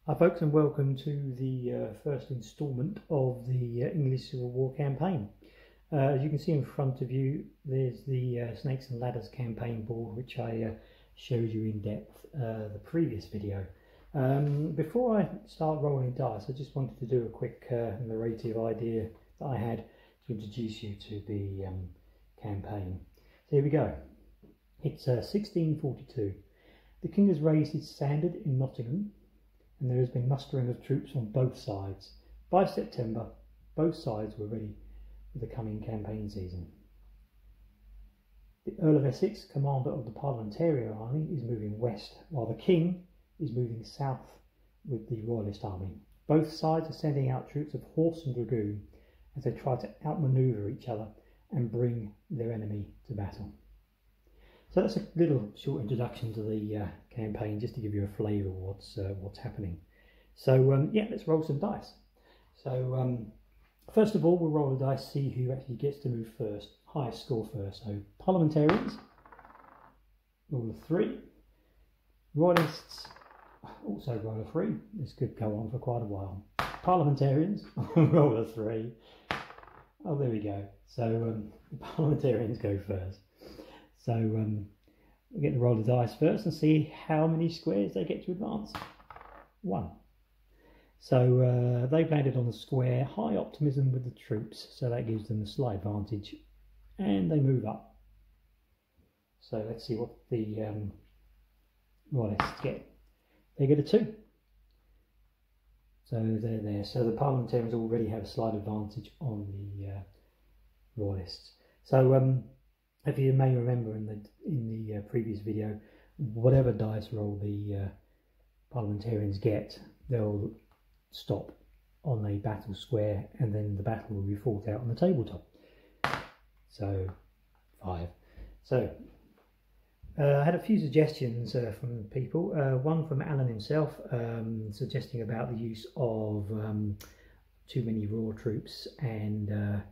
Hi folks, and welcome to the first instalment of the English Civil War campaign. As you can see in front of you, there's the Snakes and Ladders campaign board, which I showed you in depth the previous video. Before I start rolling dice, I just wanted to do a quick narrative idea that I had to introduce you to the campaign. So here we go. It's 1642. The King has raised his standard in Nottingham, and there has been mustering of troops on both sides. By September, both sides were ready for the coming campaign season. The Earl of Essex, commander of the Parliamentarian army, is moving west, while the King is moving south with the Royalist army. Both sides are sending out troops of horse and dragoon as they try to outmaneuver each other and bring their enemy to battle. So that's a little short introduction to the campaign, just to give you a flavour of what's happening. So yeah, let's roll some dice. So first of all, we'll roll the dice, see who actually gets to move first, highest score first. So Parliamentarians, roll a 3. Royalists, also roll a 3. This could go on for quite a while. Parliamentarians, roll a 3. Oh, there we go. So the Parliamentarians go first. So we'll get to roll the dice first and see how many squares they get to advance. 1. So they've landed on the square. High optimism with the troops, so that gives them a slight advantage, and they move up. So let's see what the Royalists get. They get a 2. So they're there. So the Parliamentarians already have a slight advantage on the Royalists. So if you may remember in the previous video, whatever dice roll the Parliamentarians get, they'll stop on a battle square, and then the battle will be fought out on the tabletop. So 5. So I had a few suggestions from people. One from Alan himself, suggesting about the use of too many raw troops, and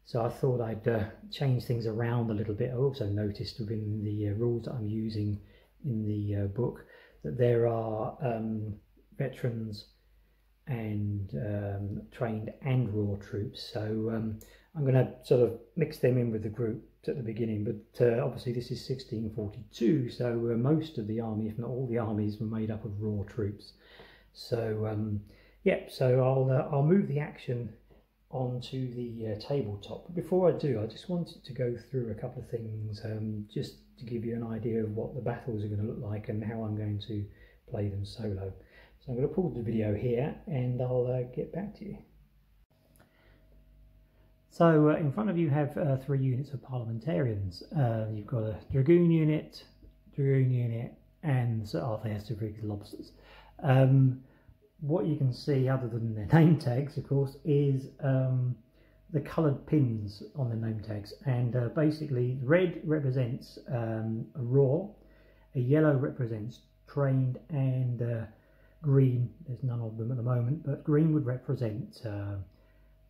so I thought I'd change things around a little bit. I also noticed within the rules that I'm using in the book that there are veterans and trained and raw troops. So I'm going to sort of mix them in with the group at the beginning. But obviously this is 1642, so most of the army, if not all the armies, were made up of raw troops. So yeah, so I'll move the action onto the tabletop. But before I do, I just wanted to go through a couple of things, just to give you an idea of what the battles are going to look like and how I'm going to play them solo. So I'm going to pause the video here, and I'll get back to you. So in front of you have 3 units of Parliamentarians. You've got a dragoon unit, and Sir Arthur Hesterbriggs lobsters. What you can see, other than their name tags, of course, is the coloured pins on the name tags. And basically, red represents a raw, a yellow represents trained, and green, there's none of them at the moment, but green would represent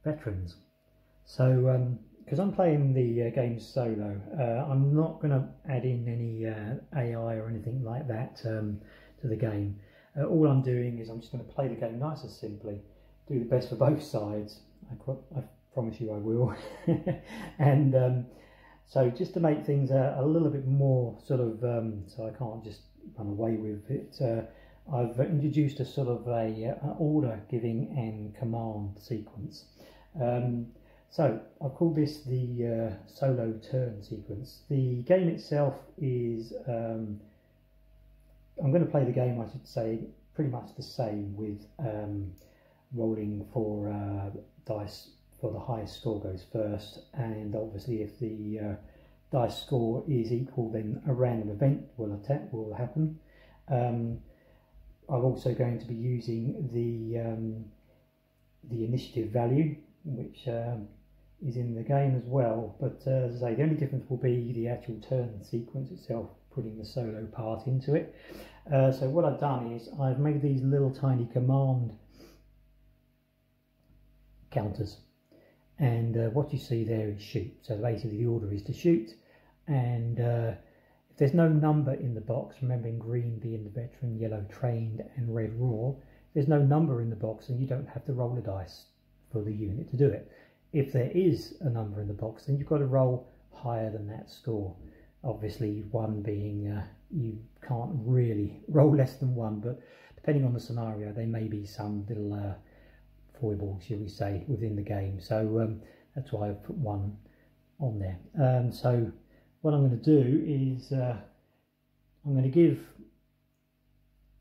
veterans. So, because I'm playing the game solo, I'm not going to add in any AI or anything like that to the game. All I'm doing is I'm just going to play the game nice and simply, do the best for both sides. I promise you I will. And so just to make things a little bit more sort of, so I can't just run away with it, I've introduced a sort of an order giving and command sequence. So I've called this the solo turn sequence. The game itself is, I'm going to play the game, I should say, pretty much the same, with rolling for dice for the highest score goes first, and obviously if the dice score is equal, then a random event will happen. I'm also going to be using the initiative value, which is in the game as well, but as I say, the only difference will be the actual turn sequence itself, putting the solo part into it. So what I've done is I've made these little tiny command counters, and what you see there is shoot. So basically the order is to shoot, and if there's no number in the box, remembering green being the veteran, yellow trained, and red raw, there's no number in the box, and you don't have to roll a dice for the unit to do it. If there is a number in the box, then you've got to roll higher than that score. Obviously, 1 being you can't really roll less than 1, but depending on the scenario, there may be some little foibles, shall we say, within the game. So that's why I've put 1 on there. So what I'm going to do is I'm going to give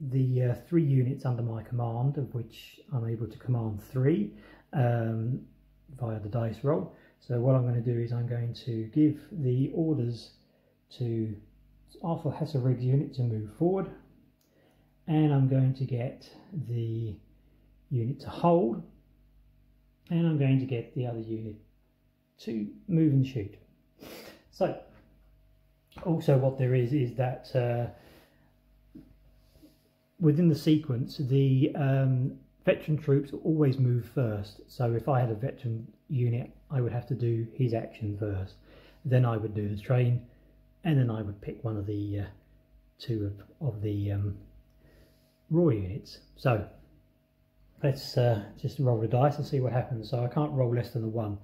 the 3 units under my command, of which I'm able to command 3 via the dice roll. So what I'm going to do is I'm going to give the orders to Arthur Hasselrig's unit to move forward, and I'm going to get the unit to hold, and I'm going to get the other unit to move and shoot. So also what there is that within the sequence, the veteran troops always move first. So if I had a veteran unit, I would have to do his action first, then I would do the train, and then I would pick one of the 2 of the raw units. So let's just roll the dice and see what happens. So I can't roll less than a 1,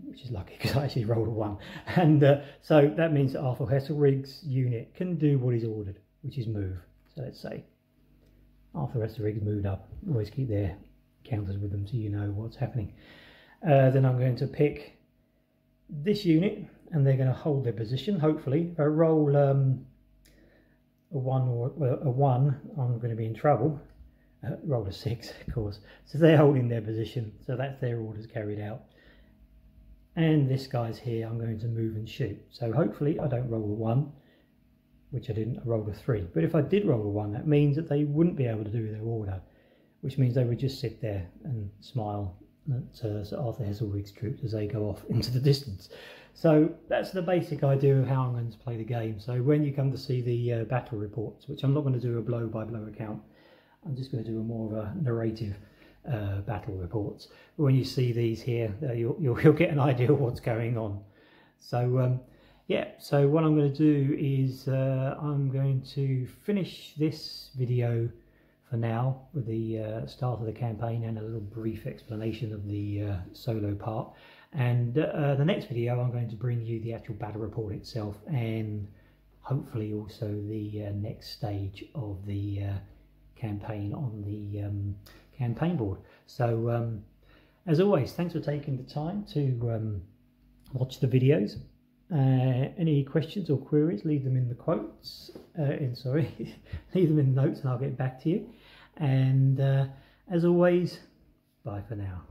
which is lucky because I actually rolled a 1. And so that means that Arthur Hasselrig's unit can do what is ordered, which is move. So let's say Arthur Hasselrig's moved up. Always keep their counters with them so you know what's happening. Then I'm going to pick this unit, and they're going to hold their position, hopefully. If I roll a 1 or a 1, I'm going to be in trouble. Roll a 6, of course. So they're holding their position, so that's their orders carried out. And this guy's here, I'm going to move and shoot. So hopefully I don't roll a 1, which I didn't. I rolled a 3. But if I did roll a 1, that means that they wouldn't be able to do their order, which means they would just sit there and smile at Arthur Hasselrig's troops as they go off into the distance. So that's the basic idea of how I'm going to play the game. So when you come to see the battle reports, which I'm not going to do a blow-by-blow account, I'm just going to do a more of a narrative battle reports. When you see these here, you'll get an idea of what's going on. So yeah, so what I'm going to do is I'm going to finish this video for now with the start of the campaign and a little brief explanation of the solo part. And the next video I'm going to bring you the actual battle report itself, and hopefully also the next stage of the campaign on the campaign board. So as always, thanks for taking the time to watch the videos. Any questions or queries, leave them in the quotes, leave them in the notes and I'll get back to you. And as always, bye for now.